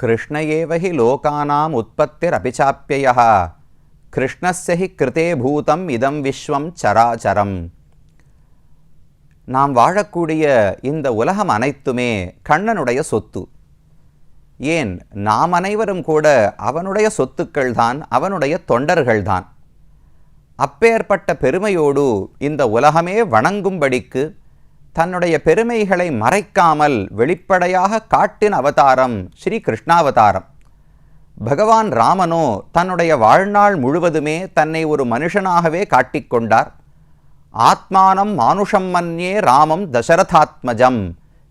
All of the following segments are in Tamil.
கிருஷ்ண ஏவஹி லோகானாம் உற்பத்திரபிசாப்யயः கிருஷ்ணஸ்ய ஹி கிருதே பூதம் இதம் விஸ்வம் சராச்சரம். நாம் வாழக்கூடிய இந்த உலகம் அனைத்துமே கண்ணனுடைய சொத்து. ஏன், நாம் அனைவரும் கூட அவனுடைய சொத்துக்கள்தான், அவனுடைய தொண்டர்கள்தான். அப்பேற்பட்ட பெருமையோடு இந்த உலகமே வணங்கும்படிக்கு தன்னுடைய பெருமைகளை மறைக்காமல் வெளிப்படையாக காட்டின அவதாரம் ஸ்ரீ கிருஷ்ணாவதாரம். பகவான் ராமனோ தன்னுடைய வாழ்நாள் முழுவதுமே தன்னை ஒரு மனுஷனாகவே காட்டிக்கொண்டார். ஆத்மானம் மானுஷம் மன்யே ராமம் தசரதாத்மஜம்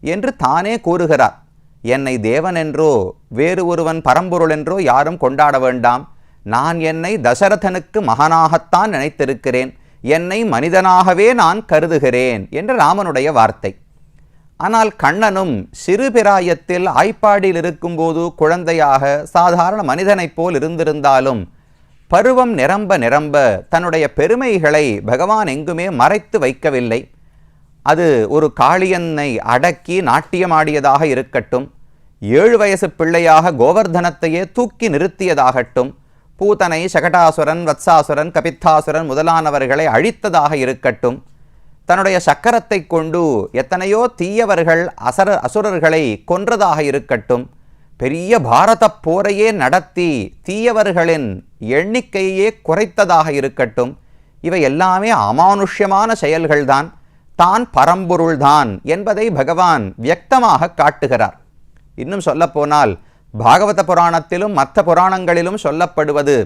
என்று தானே கூறுகிறார். என்னை தேவன் என்றோ வேறு ஒருவன் பரம்பொருள் என்றோ யாரும் கொண்டாட வேண்டாம். நான் என்னை தசரதனுக்கு மகனாகத்தான் நினைத்திருக்கிறேன், என்னை மனிதனாகவே நான் கருதுகிறேன் என்று ராமனுடைய வார்த்தை. ஆனால் கண்ணனும் சிறு பிராயத்தில் ஆய்ப்பாடியில் இருக்கும்போது குழந்தையாக சாதாரண மனிதனைப் போல் இருந்திருந்தாலும் பருவம் நிரம்ப நிரம்ப தன்னுடைய பெருமைகளை பகவான் எங்குமே மறைத்து வைக்கவில்லை. அது ஒரு காளியனை அடக்கி நாட்டியமாடியதாக இருக்கட்டும், 7 வயசு பிள்ளையாக கோவர்தனத்தையே தூக்கி நிறுத்தியதாகட்டும், பூதனை, சகடாசுரன், வத்சாசுரன், கபித்தாசுரன் முதலானவர்களை அழித்ததாக இருக்கட்டும், தன்னுடைய சக்கரத்தை கொண்டு எத்தனையோ தீயவர்கள் அசுரர்களை கொன்றதாக இருக்கட்டும், பெரிய பாரத போரையே நடத்தி தீயவர்களின் எண்ணிக்கையே குறைத்ததாக இருக்கட்டும், இவை எல்லாமே அமானுஷ்யமான செயல்கள்தான். தான் பரம்பொருள்தான் என்பதை பகவான் வியக்தமாக காட்டுகிறார். இன்னும் சொல்லப்போனால் பாகவத புராணத்திலும் மற்ற புராணங்களிலும் சொல்லப்படுவது,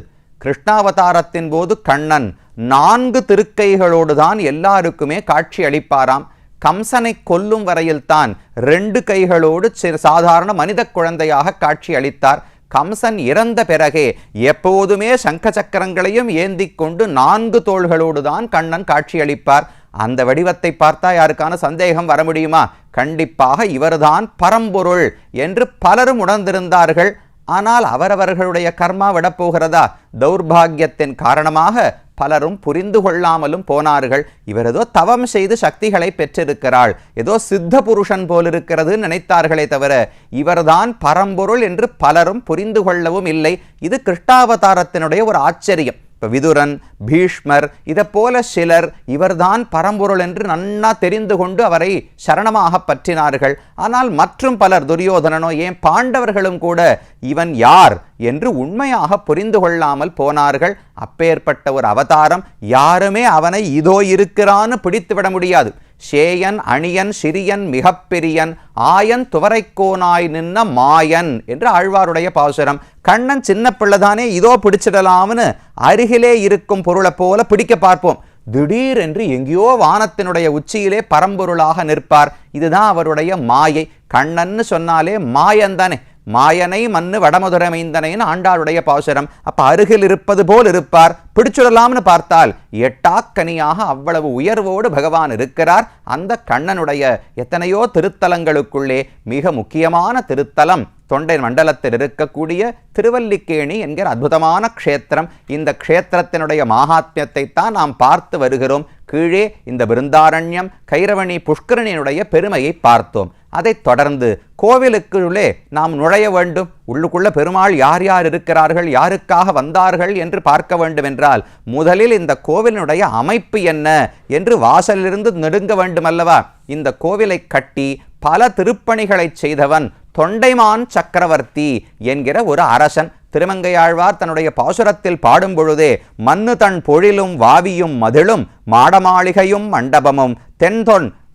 கிருஷ்ணாவதாரத்தின் போது கண்ணன் 4 திருக்கைகளோடு தான் எல்லாருக்குமே காட்சி அளிப்பாராம். கம்சனை கொல்லும் வரையில்தான் 2 கைகளோடு சாதாரண மனித குழந்தையாக காட்சி அளித்தார். கம்சன் இறந்த பிறகே எப்போதுமே சங்க சக்கரங்களையும் ஏந்தி கொண்டு 4 தோள்களோடு தான் கண்ணன் காட்சியளிப்பார். அந்த வடிவத்தை பார்த்தா யாருக்கான சந்தேகம் வர முடியுமா? கண்டிப்பாக இவர்தான் பரம்பொருள் என்று பலரும் உணர்ந்திருந்தார்கள். ஆனால் அவரவர்களுடைய கர்மா விடப்போகிறதா? தௌர்பாகியத்தின் காரணமாக பலரும் புரிந்து கொள்ளாமலும் போனார்கள். இவர் ஏதோ தவம் செய்து சக்திகளை பெற்றிருக்கிறாள், ஏதோ சித்த புருஷன் போலிருக்கிறது நினைத்தார்களே தவிர இவர்தான் பரம்பொருள் என்று பலரும் புரிந்து கொள்ளவும் இல்லை. இது கிருஷ்ணாவதாரத்தினுடைய ஒரு ஆச்சரியம். இப்போ விதுரன், பீஷ்மர், இதை போல சிலர் இவர்தான் பரம்பொருள் என்று நன்னா தெரிந்து கொண்டு அவரை சரணமாக பற்றினார்கள். ஆனால் மற்றும் பலர், துரியோதனனோ ஏன் பாண்டவர்களும் கூட இவன் யார் என்று உண்மையாக புரிந்து கொள்ளாமல் போனார்கள். அப்பேற்பட்ட ஒரு அவதாரம். யாருமே அவனை இதோ இருக்கிறான்னு பிடித்து விட முடியாது. சேயன் அணியன் சிறியன் மிகப்பெரியன் ஆயன் துவரைக்கோனாய் நின்ன மாயன் என்று ஆழ்வாருடைய பாசுரம். கண்ணன் சின்ன பிள்ளைதானே, இதோ பிடிச்சிடலாம்னு அருகிலே இருக்கும் பொருளை போல பிடிக்க பார்ப்போம். திடீர் என்று எங்கேயோ வானத்தினுடைய உச்சியிலே பரம்பொருளாக நிற்பார். இதுதான் அவருடைய மாயை. கண்ணன்னு சொன்னாலே மாயன்தானே. மாயனை மண்ணு வடமதுரை மைந்தனைன்னு ஆண்டாளுடைய பாசுரம். அப்ப அருகில் இருப்பது போல் இருப்பார். பிடிச்சுடலாம்னு பார்த்தால் எட்டாக்கனியாக அவ்வளவு உயர்வோடு பகவான் இருக்கிறார். அந்த கண்ணனுடைய எத்தனையோ திருத்தலங்களுக்குள்ளே மிக முக்கியமான திருத்தலம் தொண்டை மண்டலத்தில் இருக்கக்கூடிய திருவல்லிக்கேணி என்கிற அற்புதமான க்ஷேத்திரம். இந்த க்ஷேத்திரத்தினுடைய மகாத்மியத்தை தான் நாம் பார்த்து வருகிறோம். கீழே இந்த பிருந்தாரண்யம், கைரவணி, புஷ்கரணியினுடைய பெருமையை பார்த்தோம். அதைத் தொடர்ந்து கோவிலுக்குள்ளே நாம் நுழைய வேண்டும். உள்ளுக்குள்ள பெருமாள் யார் யார் இருக்கிறார்கள், யாருக்காக வந்தார்கள் என்று பார்க்க வேண்டும் என்றால் முதலில் இந்த கோவிலினுடைய அமைப்பு என்ன என்று வாசலிலிருந்து நெடுங்க வேண்டுமல்லவா? இந்த கோவிலை கட்டி பல திருப்பணிகளை செய்தவன் தொண்டைமான் சக்கரவர்த்தி என்கிற ஒரு அரசன். திருமங்கையாழ்வார் தன்னுடைய பாசுரத்தில் பாடும் பொழுதே, மண்ணு தன் பொழிலும் வாவியும் மதிலும் மாடமாளிகையும் மண்டபமும்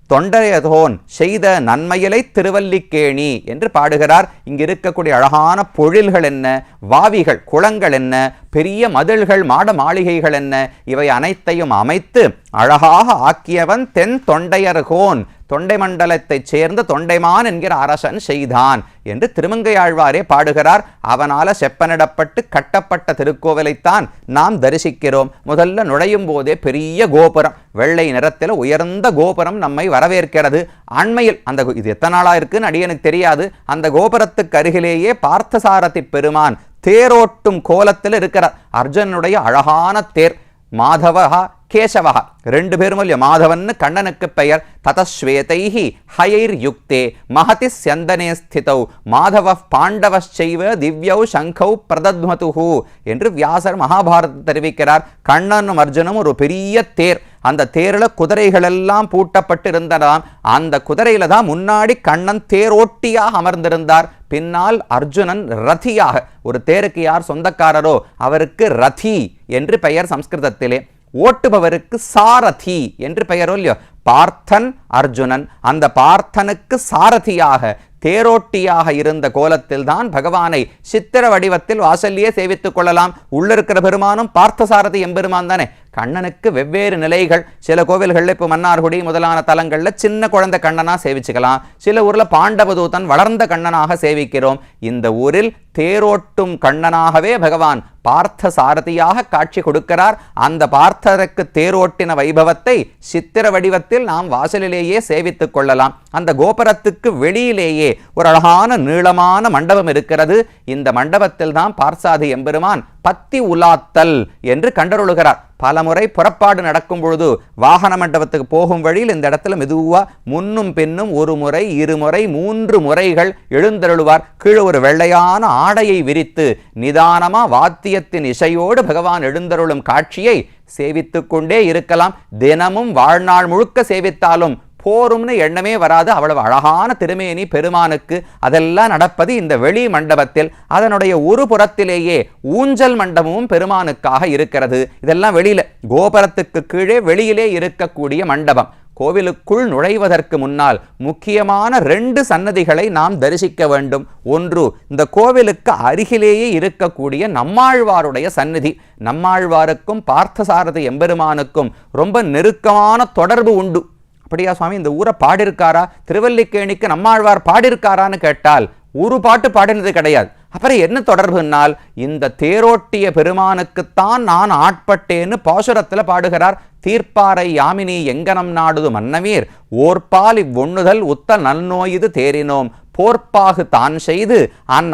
தொண்டையதோன் செய்த நன்மையிலை திருவல்லிக்கேணி என்று பாடுகிறார். இங்கு இருக்கக்கூடிய அழகான பொழில்கள் என்ன, வாவிகள், குளங்கள் என்ன, பெரிய மதில்கள், மாட மாளிகைகள் என்ன, இவை அனைத்தையும் அமைத்து அழகாக ஆக்கியவன் தென் தொண்டையர்கோன், தொண்டை மண்டலத்தைச் சேர்ந்த தொண்டைமான் என்கிற அரசன் செய்தான் என்று திருமங்கையாழ்வாரே பாடுகிறார். அவனால செப்பனிடப்பட்டு கட்டப்பட்ட திருக்கோவிலைத்தான் நாம் தரிசிக்கிறோம். முதல்ல நுழையும் போதே பெரிய கோபுரம், வெள்ளை நிறத்தில் உயர்ந்த கோபுரம் நம்மை வரவேற்கிறது. அண்மையில் அந்த இது எத்தனை நாளா இருக்குன்னு அடியனுக்கு தெரியாது. அந்த கோபுரத்துக்கு அருகிலேயே பார்த்தசாரதி பெருமான் தேரோட்டும் கோலத்தில் இருக்கிறார். அர்ஜுனனுடைய அழகான தேர். மாதவா கேசவா, ரெண்டு பேரும் இல்லையோ, மாதவன் கண்ணனுக்கு பெயர். ததஸ்வேதைஹி ஹயைர் யுக்தே மகதி ஸ்யந்தனே ஸ்திதௌ மாதவ பாண்டவச்சைவ திவ்யௌ சங்கௌ பிரதத்மதுஹு என்று வியாசர் மகாபாரதத்தை தெரிவிக்கிறார். கண்ணனும் அர்ஜுனும் ஒரு பெரிய தேர், அந்த தேரில் குதிரைகள் எல்லாம் பூட்டப்பட்டு இருந்ததாம். அந்த குதிரையில தான் முன்னாடி கண்ணன் தேரோட்டியாக அமர்ந்திருந்தார், பின்னால் அர்ஜுனன் ரதியாக. ஒரு தேருக்கு யார் சொந்தக்காரரோ அவருக்கு ரதி என்று பெயர் சம்ஸ்கிருதத்திலே, ஓட்டுபவருக்கு சாரதி என்று பெயரோ இல்லையோ. பார்த்தன் அர்ஜுனன், அந்த பார்த்தனுக்கு சாரதியாக தேரோட்டியாக இருந்த கோலத்தில் தான் பகவானை சித்திர வடிவத்தில் வாசல்லையே சேவித்துக் கொள்ளலாம். உள்ள இருக்கிற பெருமானும் பார்த்தசாரதி எம்பெருமான் தானே. கண்ணனுக்கு வெவ்வேறு நிலைகள். சில கோவில்களில் இப்போ மன்னார்குடி முதலான தலங்களில் சின்ன குழந்தை கண்ணனாக சேவிச்சுக்கலாம், சில ஊரில் பாண்டவதூதன் வளர்ந்த கண்ணனாக சேவிக்கிறோம். இந்த ஊரில் தேரோட்டும் கண்ணனாகவே பகவான் பார்த்த சாரதியாக காட்சி கொடுக்கிறார். அந்த பார்த்தருக்கு தேரோட்டின வைபவத்தை சித்திர வடிவத்தில் நாம் வாசலிலேயே சேவித்துக் கொள்ளலாம். அந்த கோபுரத்துக்கு வெளியிலேயே ஒரு அழகான நீளமான மண்டபம் இருக்கிறது. இந்த மண்டபத்தில் தான் பார்சாதி எம்பெருமான் பத்தி உலாத்தல் என்று கண்டருளுகிறார். பலமுறை புறப்பாடு நடக்கும் பொழுது வாகன மண்டபத்துக்கு போகும் வழியில் இந்த இடத்துல மெதுவா முன்னும் பின்னும் ஒரு முறை, இருமுறை, 3 முறைகள் எழுந்தருளுவார். கீழே ஒரு வெள்ளையான ஆடையை விரித்து நிதானமா வாத்தியத்தின் இசையோடு பகவான் எழுந்தருளும் காட்சியை சேவித்துக் கொண்டே இருக்கலாம். தினமும் வாழ்நாள் முழுக்க சேவித்தாலும் போரும்னு எண்ணமே வராது. அவ்வளவு அழகான திருமேனி பெருமானுக்கு. அதெல்லாம் நடப்பது இந்த வெளி மண்டபத்தில். அதனுடைய ஒரு புறத்திலேயே ஊஞ்சல் மண்டபமும் பெருமானுக்காக இருக்கிறது. இதெல்லாம் வெளியில கோபுரத்துக்கு கீழே வெளியிலே இருக்கக்கூடிய மண்டபம். கோவிலுக்குள் நுழைவதற்கு முன்னால் முக்கியமான 2 சன்னதிகளை நாம் தரிசிக்க வேண்டும். ஒன்று, இந்த கோவிலுக்கு அருகிலேயே இருக்கக்கூடிய நம்மாழ்வாருடைய சந்நிதி. நம்மாழ்வாருக்கும் பார்த்தசாரதி எம்பெருமானுக்கும் ரொம்ப நெருக்கமான தொடர்பு உண்டு. அப்படியா சுவாமி, இந்த ஊரை பாடிருக்காரா, திருவல்லிக்கேணிக்கு நம்மாழ்வார் பாடிருக்காரான்னு கேட்டால் ஒரு பாட்டு பாடினது கிடையாது. அப்புறம் என்ன தொடர்புனால், இந்த தேரோட்டிய பெருமானுக்குத்தான் நான் ஆட்பட்டேன்னு பாசுரத்தில் பாடுகிறார். தீர்ப்பாரை யாமினி எங்கனம் நாடுது மன்னவீர் ஓர்பால் இவ்வொண்ணுதல் உத்த நல்நோயுது தேரினோம் போர்ப்பாகு தான் செய்து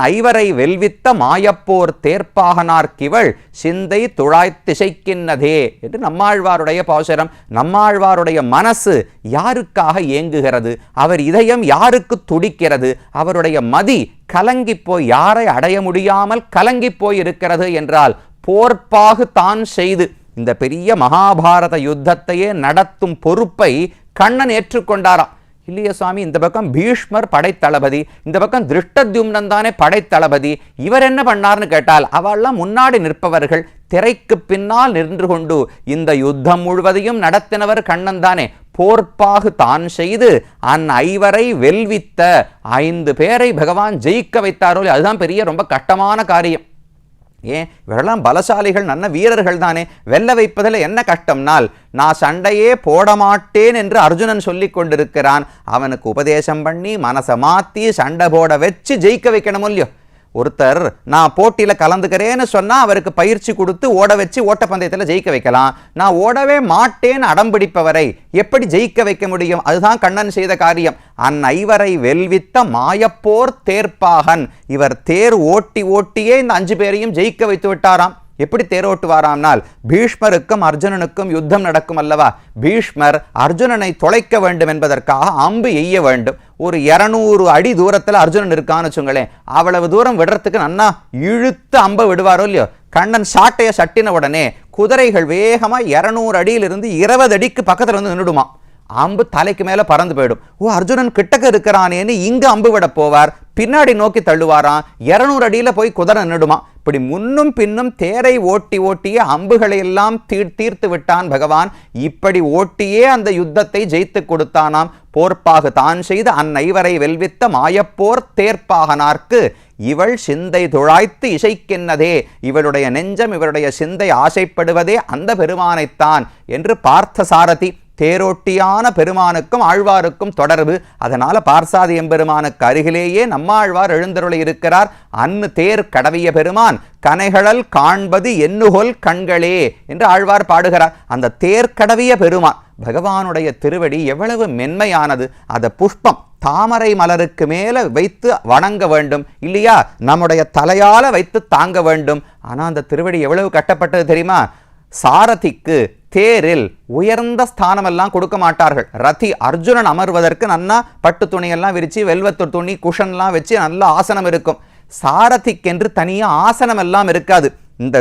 ஐவரை வெல்வித்த மாயப்போர் தேர்ப்பாகனார்கிவள் சிந்தை துழாய்த்திசைக்கின்னதே என்று நம்மாழ்வாருடைய பாசுரம். நம்மாழ்வாருடைய மனசு யாருக்காக ஏங்குகிறது, அவர் இதயம் யாருக்கு துடிக்கிறது, அவருடைய மதி கலங்கிப்போய் யாரை அடைய முடியாமல் கலங்கிப்போய் இருக்கிறது என்றால் போர்ப்பாகு தான் செய்து இந்த பெரிய மகாபாரத யுத்தத்தையே நடத்தும் பொறுப்பை கண்ணன் ஏற்றுக்கொண்டாராம். இல்லையா சுவாமி, இந்த பக்கம் பீஷ்மர் படைத்தளபதி, இந்த பக்கம் திருஷ்டத்யும்னன் தானே படைத்தளபதி, இவர் என்ன பண்ணார்னு கேட்டால் அவெல்லாம் முன்னாடி நிற்பவர்கள், திரைக்கு பின்னால் நின்று கொண்டு இந்த யுத்தம் முழுவதையும் நடத்தினவர் கண்ணன் தானே. போர்ப்பாகு தான் செய்து ஐவரை வெல்வித்த 5 பேரை பகவான் ஜெயிக்க வைத்தாரோ, அதுதான் பெரிய ரொம்ப கஷ்டமான காரியம். ஏன், இவரெல்லாம் பலசாலிகள், நல்ல வீரர்கள் தானே. வெல்ல வைப்பதில் என்ன கஷ்டம்னால், நான் சண்டையே போட மாட்டேன் என்று அர்ஜுனன் சொல்லி கொண்டிருக்கிறான். அவனுக்கு உபதேசம் பண்ணி மனசை மாற்றி சண்டை போட வச்சு ஜெயிக்க வைக்கணும் இல்லையோ. ஒருத்தர் நான் போட்டியில் கலந்துக்கிறேன்னு சொன்னால் அவருக்கு பயிற்சி கொடுத்து ஓட வச்சு ஓட்டப்பந்தயத்தில் ஜெயிக்க வைக்கலாம். நான் ஓடவே மாட்டேன்னு அடம்பிடிப்பவரை எப்படி ஜெயிக்க வைக்க முடியும்? அதுதான் கண்ணன் செய்த காரியம். ஐவரை வெல்வித்த மாயப்போர் தேர்ப்பாகன். இவர் தேர் ஓட்டி ஓட்டியே இந்த 5 பேரையும் ஜெயிக்க வைத்து விட்டாராம். எப்படி தேரோட்டுவாராம்னால், பீஷ்மருக்கும் அர்ஜுனனுக்கும் யுத்தம் நடக்கும் அல்லவா. பீஷ்மர் அர்ஜுனனை தொலைக்க வேண்டும் என்பதற்காக அம்பு எய்ய வேண்டும். ஒரு 200 அடி தூரத்தில் அர்ஜுனன் இருக்கான்னு வச்சுங்களேன். அவ்வளவு தூரம் விடுறதுக்கு நன்னா இழுத்து அம்பை விடுவாரோ இல்லையோ. கண்ணன் சாட்டையை சட்டின உடனே குதிரைகள் வேகமாக 200 அடியிலிருந்து 20 அடிக்கு பக்கத்தில் வந்து நின்றுடுமா. அம்பு தலைக்கு மேலே பறந்து போயிடும். ஓ, அர்ஜுனன் கிட்டக்க இருக்கிறானேன்னு இங்கு அம்பு விட போவார், பின்னாடி நோக்கி தள்ளுவாராம். 200 அடியில் போய் குதிரை நின்றுடுமா. இப்படி முன்னும் பின்னும் தேரை ஓட்டி ஓட்டியே அம்புகளை எல்லாம் தீர்த்து விட்டான் பகவான். இப்படி ஓட்டியே அந்த யுத்தத்தை ஜெயித்து கொடுத்தானாம். போர்ப்பாகு தான் செய்து ஐவரை வெல்வித்த மாயப்போர் தேர்ப்பாகனார்க்கு இவள் சிந்தை துழாய்த்து இசைக்கின்னதே. இவளுடைய நெஞ்சம், இவருடைய சிந்தை ஆசைப்படுவதே அந்த பெருமானைத்தான் என்று பார்த்த சாரதி. தேரோட்டியான பெருமானுக்கும் ஆழ்வாருக்கும் தொடர்பு. அதனால பார்சாதி எம்பெருமானுக்கு அருகிலேயே நம்மாழ்வார் எழுந்தருளி இருக்கிறார். தேர் கடவிய பெருமான் கனைகளல் காண்பது எண்ணுகொல் கண்களே என்று ஆழ்வார் பாடுகிறார். அந்த தேர் கடவிய பெருமான் பகவானுடைய திருவடி எவ்வளவு மென்மையானது. அதை புஷ்பம் தாமரை மலருக்கு மேலே வைத்து வணங்க வேண்டும் இல்லையா, நம்முடைய தலையால வைத்து தாங்க வேண்டும். ஆனால் அந்த திருவடி எவ்வளவு கட்டப்பட்டது தெரியுமா? சாரதிக்கு தேரில் உயர்ந்த ஸ்தானமெல்லாம் கொடுக்க மாட்டார்கள். ரதி அர்ஜுனன் அமர்வதற்கு நன்னா பட்டு துணியெல்லாம் விரிச்சு வெல்வத்து துணி குஷன்லாம் வச்சு நல்ல ஆசனம் இருக்கும். சாரதிக்கென்று தனியாக ஆசனம் எல்லாம் இருக்காது. இந்த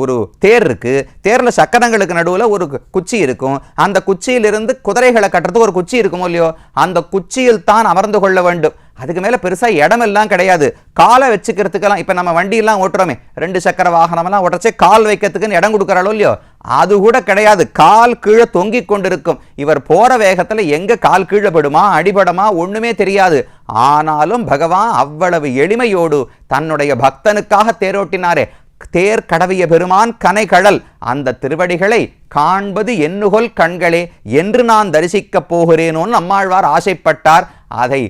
ஒரு தேர் இருக்கு, தேரில் சக்கரங்களுக்கு நடுவில் ஒரு குச்சி இருக்கும். அந்த குச்சியிலிருந்து குதிரைகளை கட்டுறதுக்கு ஒரு குச்சி இருக்குமோ இல்லையோ, அந்த குச்சியில் தான் அமர்ந்து கொள்ள வேண்டும். அதுக்கு மேலே பெருசாக இடமெல்லாம் கிடையாது. காலை வச்சுக்கிறதுக்கெல்லாம் இப்போ நம்ம வண்டியெல்லாம் ஓட்டுறோமே, 2 சக்கர வாகனமெல்லாம் ஓட்டுறச்சே கால் வைக்கிறதுக்குன்னு இடம் கொடுக்குறாளோ இல்லையோ, அது கூட கிடையாது. கால் கீழே தொங்கி கொண்டிருக்கும். இவர் போகிற வேகத்தில் எங்கே கால் கீழே படுமா அடிபடுமா ஒன்றுமே தெரியாது. ஆனாலும் பகவான் அவ்வளவு எளிமையோடு தன்னுடைய பக்தனுக்காக தேரோட்டினாரே. தேர் கடவிய பெருமான் கனைகடல், அந்த திருவடிகளை காண்பது என்னுகொல் கண்களே என்று நான் தரிசிக்கப் போகிறேனோன்னு நம்மாழ்வார் ஆசைப்பட்டார். அதை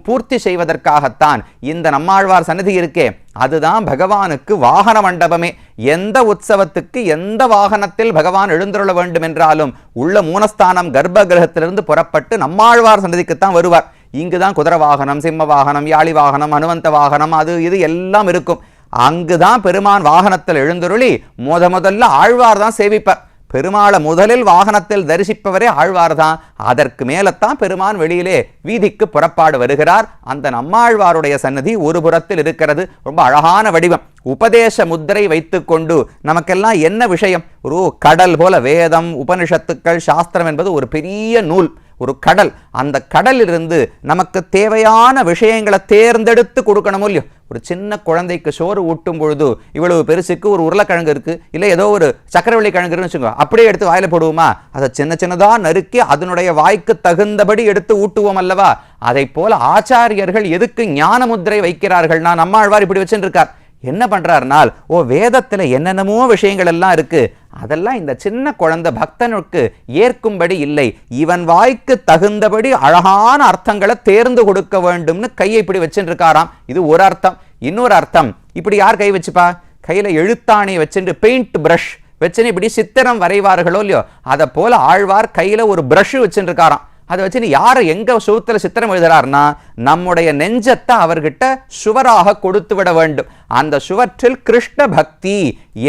பூர்த்தி செய்வதற்காகத்தான் இந்த நம்மாழ்வார் சன்னதி இருக்கே, அதுதான் பகவானுக்கு வாகன மண்டபமே. எந்த உற்சவத்துக்கு எந்த வாகனத்தில் பகவான் எழுந்தருள வேண்டும் என்றாலும் உள்ள மூலஸ்தானம் கர்ப்ப கிரகத்திலிருந்து புறப்பட்டு நம்மாழ்வார் சன்னதிக்குத்தான் வருவார். இங்குதான் குதிரை வாகனம், சிம்ம வாகனம், யாழி வாகனம், ஹனுமந்த வாகனம், அது இது எல்லாம் இருக்கும். அங்குதான் பெருமான் வாகனத்தில் எழுந்தருளி முதல்ல ஆழ்வார் தான் சேவிப்பார். பெருமாளை முதலில் வாகனத்தில் தரிசிப்பவரே ஆழ்வார் தான். அதற்கு மேலத்தான் பெருமான் வெளியிலே வீதிக்கு புறப்பாடு வருகிறார். அந்த நம்மாழ்வாருடைய சன்னதி ஒரு புறத்தில் இருக்கிறது. ரொம்ப அழகான வடிவம். உபதேச முத்திரை வைத்துக்கொண்டு நமக்கெல்லாம் என்ன விஷயம், ஒரு கடல் போல வேதம் உபனிஷத்துக்கள் சாஸ்திரம் என்பது ஒரு பெரிய நூல், ஒரு கடல். அந்த கடலிலிருந்து நமக்கு தேவையான விஷயங்களை தேர்ந்தெடுத்து கொடுக்கணும் இல்லையோ. ஒரு சின்ன குழந்தைக்கு சோறு ஊட்டும் பொழுது இவ்வளவு பெருசுக்கு ஒரு உருளைக்கிழங்கு இருக்கு, இல்லை ஏதோ ஒரு சக்கரவள்ளி கிழங்கு இருக்குன்னு வச்சுக்கோங்க, அப்படியே எடுத்து வாயில போடுவோமா? அதை சின்னதாக நறுக்கி அதனுடைய வாய்க்கு தகுந்தபடி எடுத்து ஊட்டுவோம் அல்லவா? அதை போல ஆச்சாரியர்கள் எதுக்கு ஞான முத்திரை வைக்கிறார்கள்னா, நம்மாழ்வார் இப்படி வச்சுருக்கார். என்ன பண்றாருனால், வேதத்துல என்னென்னமோ விஷயங்கள் எல்லாம் இருக்கு, அதெல்லாம் இந்த சின்ன குழந்தை பக்தனுக்கு ஏற்கும்படி இல்லை, இவன் வாய்க்கு தகுந்தபடி அழகான அர்த்தங்களை தேர்ந்து கொடுக்க வேண்டும்னு கையை இப்படி வச்சுருக்காராம். இது ஒரு அர்த்தம். இன்னொரு அர்த்தம், இப்படி யார் கை வச்சுப்பா? கையில எழுத்தாணி வச்சுட்டு பெயிண்ட் பிரஷ் வச்சுன்னு இப்படி சித்திரம் வரைவார்களோ இல்லையோ, அதை போல ஆழ்வார் கையில ஒரு பிரஷ் வச்சுருக்காராம். அதை வச்சு யாரை எங்க சுவத்துல சித்திரம் எழுதுறாருன்னா, நம்முடைய நெஞ்சத்தை அவர்கிட்ட சுவராக கொடுத்து விட வேண்டும். அந்த சுவற்றில் கிருஷ்ண பக்தி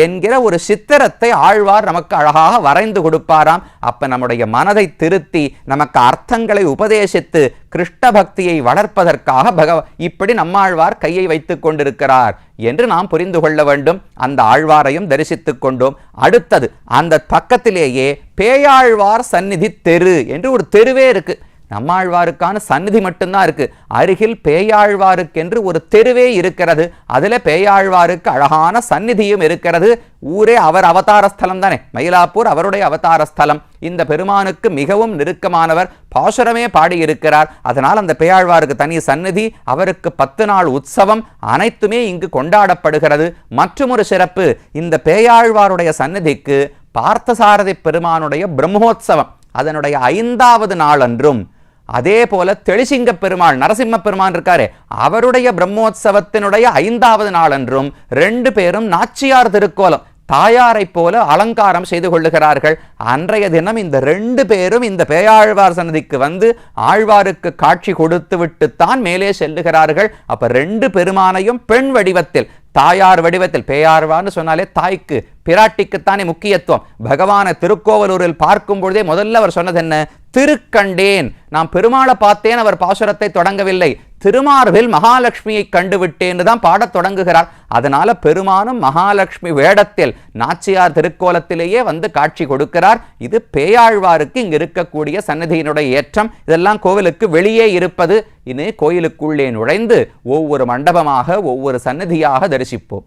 என்கிற ஒரு சித்திரத்தை ஆழ்வார் நமக்கு அழகாக வரைந்து கொடுப்பாராம். அப்ப நம்முடைய மனதை திருத்தி நமக்கு அர்த்தங்களை உபதேசித்து கிருஷ்ண பக்தியை வளர்ப்பதற்காக இப்படி நம்மாழ்வார் கையை வைத்துக் கொண்டிருக்கிறார் என்று நாம் புரிந்து கொள்ள வேண்டும். அந்த ஆழ்வாரையும் தரிசித்துக் கொண்டோம். அடுத்தது அந்த பக்கத்திலேயே பேயாழ்வார் சந்நிதி தெரு என்று ஒரு தெருவே இருக்கு. நம்மாழ்வாருக்கான சந்நிதி மட்டும்தான் இருக்கு. அருகில் பேயாழ்வாருக்கென்று ஒரு தெருவே இருக்கிறது. அதுல பேயாழ்வாருக்கு அழகான சந்நிதியும் இருக்கிறது. ஊரே அவர் அவதார ஸ்தலம் தானே, மயிலாப்பூர் அவருடைய அவதார ஸ்தலம். இந்த பெருமானுக்கு மிகவும் நெருக்கமானவர், பாசுரமே பாடியிருக்கிறார். அதனால் அந்த பேயாழ்வாருக்கு தனி சந்நிதி, அவருக்கு 10 நாள் உற்சவம் அனைத்துமே இங்கு கொண்டாடப்படுகிறது. மற்றொரு சிறப்பு, இந்த பேயாழ்வாருடைய சந்நிதிக்கு பார்த்தசாரதி பெருமானுடைய பிரம்மோற்சவம் அதனுடைய 5வது நாள் அன்றும், அதே போல தெளிசிங்க பெருமாள் நரசிம்ம பெருமான் இருக்காரு, அவருடைய பிரம்மோற்சவத்தினுடைய 5வது நாள் அன்றும் 2 பேரும் நாச்சியார் திருக்கோலம் தாயாரை போல அலங்காரம் செய்து கொள்ளுகிறார்கள். அன்றைய தினம் இந்த 2 பேரும் இந்த பேயாழ்வார் சன்னதிக்கு வந்து ஆழ்வாருக்கு காட்சி கொடுத்து விட்டுத்தான் மேலே செல்லுகிறார்கள். அப்ப 2 பெருமானையும் பெண் வடிவத்தில், தாயார் வடிவத்தில், பேயாழ்வார்னு சொன்னாலே தாய்க்கு பிராட்டிக்குத்தானே முக்கியத்துவம். பகவானை திருக்கோவலூரில் பார்க்கும் பொழுதே முதல்ல அவர் சொன்னது என்ன? திருக்கண்டேன், நான் பெருமாளை பார்த்தேன். அவர் பாசுரத்தை தொடங்கவில்லை, திருமார்பில் மகாலட்சுமியை கண்டுவிட்டேன்னு தான் பாடத் தொடங்குகிறார். அதனால பெருமானும் மகாலட்சுமி வேடத்தில் நாச்சியார் திருக்கோலத்திலேயே வந்து காட்சி கொடுக்கிறார். இது பேயாழ்வாருக்கு இங்கு இருக்கக்கூடிய சன்னதியினுடைய ஏற்றம். இதெல்லாம் கோவிலுக்கு வெளியே இருப்பது. இனி கோயிலுக்குள்ளே நுழைந்து ஒவ்வொரு மண்டபமாக ஒவ்வொரு சன்னதியாக தரிசிப்போம்.